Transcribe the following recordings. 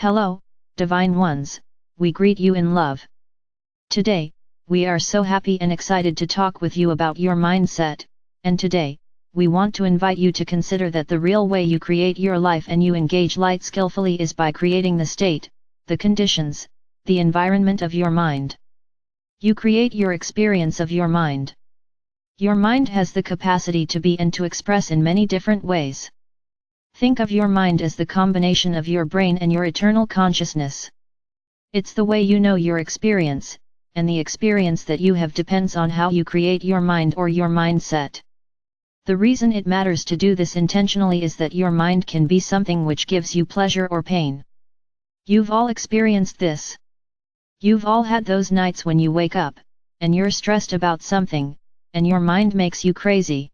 Hello, Divine Ones, we greet you in love. Today, we are so happy and excited to talk with you about your mindset, and today, we want to invite you to consider that the real way you create your life and you engage light skillfully is by creating the state, the conditions, the environment of your mind. You create your experience of your mind. Your mind has the capacity to be and to express in many different ways. Think of your mind as the combination of your brain and your eternal consciousness. It's the way you know your experience, and the experience that you have depends on how you create your mind or your mindset. The reason it matters to do this intentionally is that your mind can be something which gives you pleasure or pain. You've all experienced this. You've all had those nights when you wake up, and you're stressed about something, and your mind makes you crazy.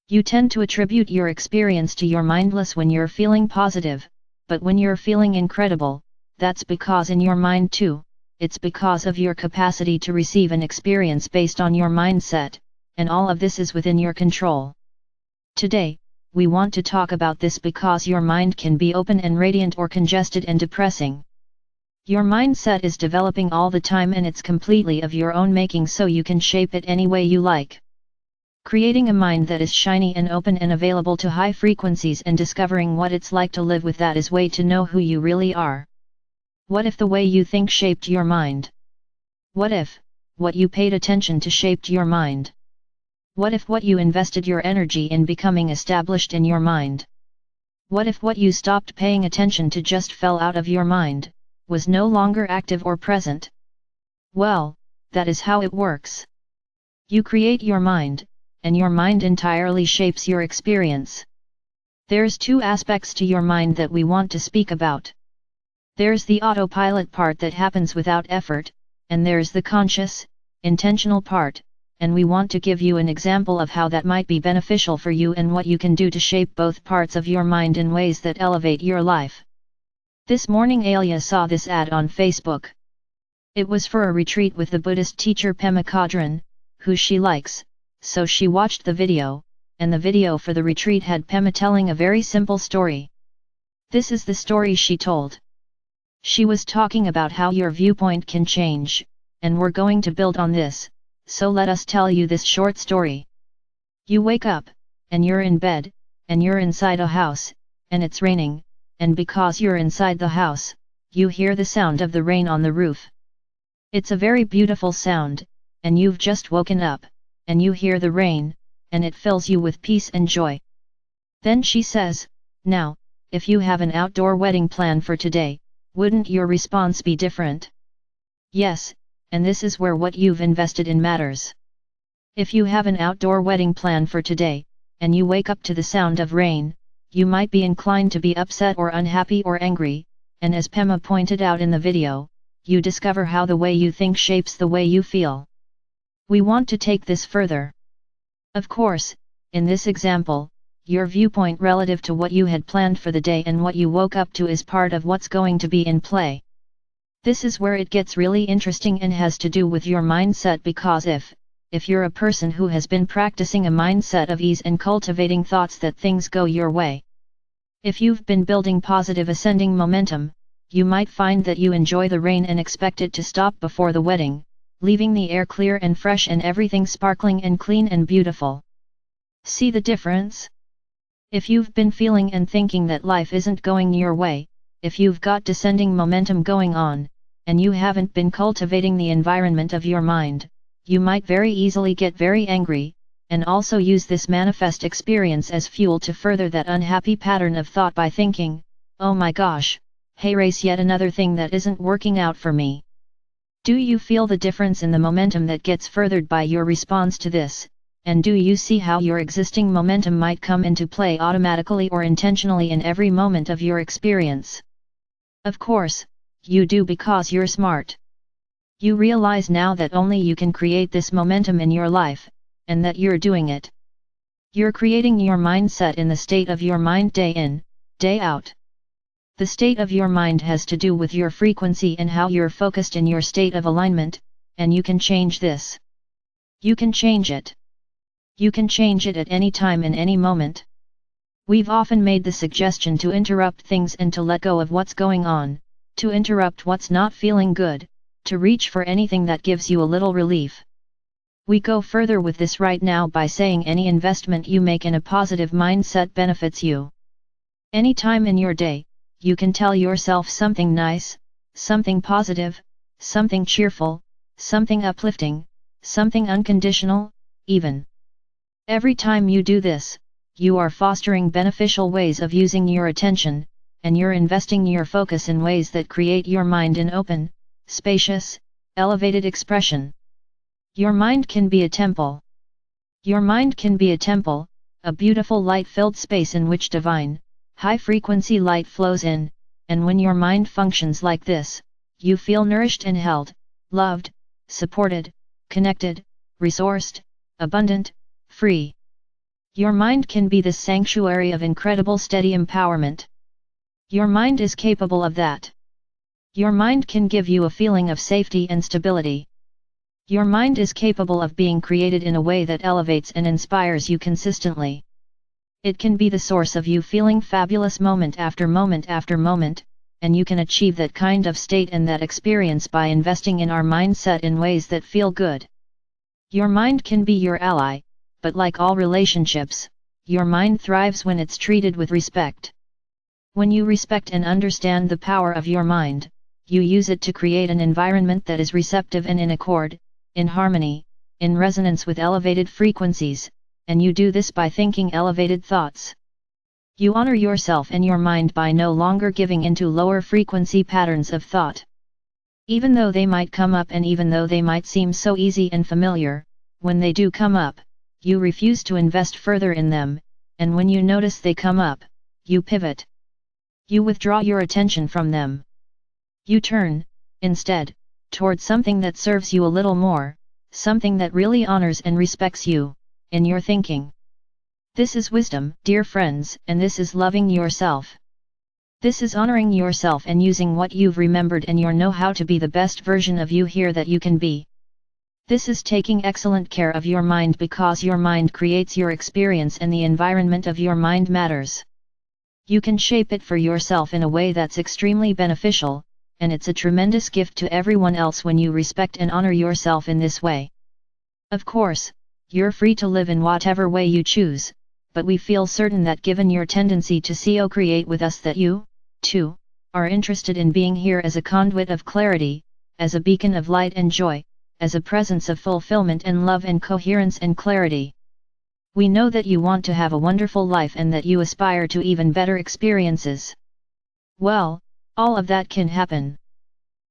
You tend to attribute your experience to your mindless when you're feeling positive, but when you're feeling incredible, that's because in your mind too, it's because of your capacity to receive an experience based on your mindset, and all of this is within your control. Today, we want to talk about this because your mind can be open and radiant or congested and depressing. Your mindset is developing all the time and it's completely of your own making, so you can shape it any way you like. Creating a mind that is shiny and open and available to high frequencies and discovering what it's like to live with that is way to know who you really are. What if the way you think shaped your mind? What if what you paid attention to shaped your mind? What if what you invested your energy in becoming established in your mind? What if what you stopped paying attention to just fell out of your mind, was no longer active or present? Well, that is how it works. You create your mind, and your mind entirely shapes your experience. There's two aspects to your mind that we want to speak about. There's the autopilot part that happens without effort, and there's the conscious, intentional part, and we want to give you an example of how that might be beneficial for you and what you can do to shape both parts of your mind in ways that elevate your life. This morning Alia saw this ad on Facebook. It was for a retreat with the Buddhist teacher Pema Chodron, who she likes, so she watched the video, and the video for the retreat had Pema telling a very simple story. This is the story she told. She was talking about how your viewpoint can change, and we're going to build on this, so let us tell you this short story. You wake up, and you're in bed, and you're inside a house, and it's raining, and because you're inside the house, you hear the sound of the rain on the roof. It's a very beautiful sound, and you've just woken up, and you hear the rain, and it fills you with peace and joy. Then she says, now, if you have an outdoor wedding plan for today, wouldn't your response be different? Yes, and this is where what you've invested in matters. If you have an outdoor wedding plan for today, and you wake up to the sound of rain, you might be inclined to be upset or unhappy or angry, and as Pema pointed out in the video, you discover how the way you think shapes the way you feel. We want to take this further. Of course, in this example, your viewpoint relative to what you had planned for the day and what you woke up to is part of what's going to be in play. This is where it gets really interesting and has to do with your mindset, because if you're a person who has been practicing a mindset of ease and cultivating thoughts that things go your way, if you've been building positive ascending momentum, you might find that you enjoy the rain and expect it to stop before the wedding, leaving the air clear and fresh and everything sparkling and clean and beautiful. See the difference? If you've been feeling and thinking that life isn't going your way, if you've got descending momentum going on, and you haven't been cultivating the environment of your mind, you might very easily get very angry, and also use this manifest experience as fuel to further that unhappy pattern of thought by thinking, oh my gosh, hey race, yet another thing that isn't working out for me. Do you feel the difference in the momentum that gets furthered by your response to this, and do you see how your existing momentum might come into play automatically or intentionally in every moment of your experience? Of course, you do, because you're smart. You realize now that only you can create this momentum in your life, and that you're doing it. You're creating your mindset in the state of your mind day in, day out. The state of your mind has to do with your frequency and how you're focused in your state of alignment, and you can change this. You can change it. You can change it at any time in any moment. We've often made the suggestion to interrupt things and to let go of what's going on, to interrupt what's not feeling good, to reach for anything that gives you a little relief. We go further with this right now by saying any investment you make in a positive mindset benefits you. Any time in your day, you can tell yourself something nice, something positive, something cheerful, something uplifting, something unconditional, even. Every time you do this, you are fostering beneficial ways of using your attention, and you're investing your focus in ways that create your mind in open, spacious, elevated expression. Your mind can be a temple. Your mind can be a temple, a beautiful light-filled space in which divine, high-frequency light flows in, and when your mind functions like this, you feel nourished and held, loved, supported, connected, resourced, abundant, free. Your mind can be this sanctuary of incredible steady empowerment. Your mind is capable of that. Your mind can give you a feeling of safety and stability. Your mind is capable of being created in a way that elevates and inspires you consistently. It can be the source of you feeling fabulous moment after moment after moment, and you can achieve that kind of state and that experience by investing in our mindset in ways that feel good. Your mind can be your ally, but like all relationships, your mind thrives when it's treated with respect. When you respect and understand the power of your mind, you use it to create an environment that is receptive and in accord, in harmony, in resonance with elevated frequencies, and you do this by thinking elevated thoughts. You honor yourself and your mind by no longer giving into lower frequency patterns of thought. Even though they might come up and even though they might seem so easy and familiar, when they do come up, you refuse to invest further in them, and when you notice they come up, you pivot. You withdraw your attention from them. You turn, instead, toward something that serves you a little more, something that really honors and respects you, in your thinking. This is wisdom, dear friends, and this is loving yourself. This is honoring yourself and using what you've remembered and your know-how to be the best version of you here that you can be. This is taking excellent care of your mind because your mind creates your experience and the environment of your mind matters. You can shape it for yourself in a way that's extremely beneficial, and it's a tremendous gift to everyone else when you respect and honor yourself in this way. Of course, you're free to live in whatever way you choose, but we feel certain that given your tendency to co-create with us that you, too, are interested in being here as a conduit of clarity, as a beacon of light and joy, as a presence of fulfillment and love and coherence and clarity. We know that you want to have a wonderful life and that you aspire to even better experiences. Well, all of that can happen.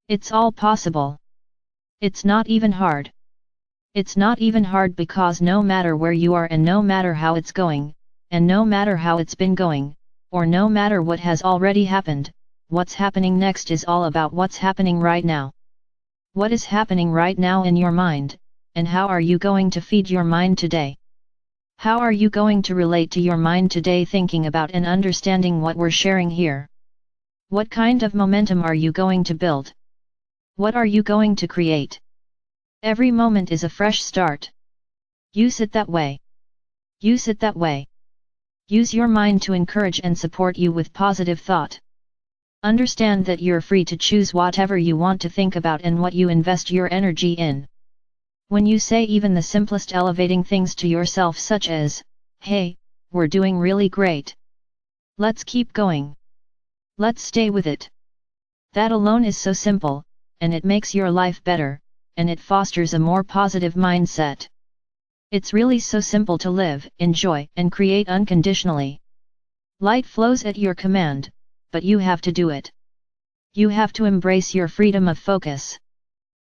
It's all possible. It's not even hard. It's not even hard because no matter where you are and no matter how it's going, and no matter how it's been going, or no matter what has already happened, what's happening next is all about what's happening right now. What is happening right now in your mind, and how are you going to feed your mind today? How are you going to relate to your mind today thinking about and understanding what we're sharing here? What kind of momentum are you going to build? What are you going to create? Every moment is a fresh start. Use it that way. Use it that way. Use your mind to encourage and support you with positive thought. Understand that you're free to choose whatever you want to think about and what you invest your energy in. When you say even the simplest elevating things to yourself such as, "Hey, we're doing really great. Let's keep going. Let's stay with it." That alone is so simple, and it makes your life better, and it fosters a more positive mindset. It's really so simple to live, enjoy, and create unconditionally. Light flows at your command, but you have to do it. You have to embrace your freedom of focus.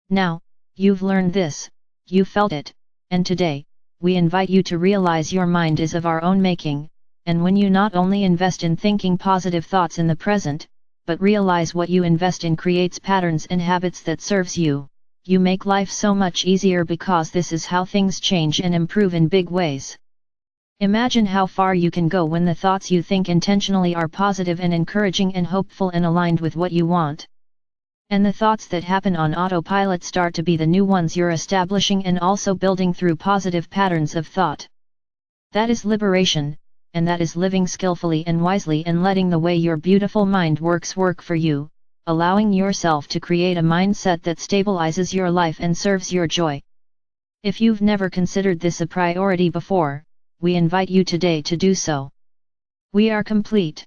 Now, you've learned this, you felt it, and today, we invite you to realize your mind is of our own making, and when you not only invest in thinking positive thoughts in the present, but realize what you invest in creates patterns and habits that serves you, you make life so much easier because this is how things change and improve in big ways. Imagine how far you can go when the thoughts you think intentionally are positive and encouraging and hopeful and aligned with what you want. And the thoughts that happen on autopilot start to be the new ones you're establishing and also building through positive patterns of thought. That is liberation, and that is living skillfully and wisely and letting the way your beautiful mind works work for you, allowing yourself to create a mindset that stabilizes your life and serves your joy. If you've never considered this a priority before, we invite you today to do so. We are complete.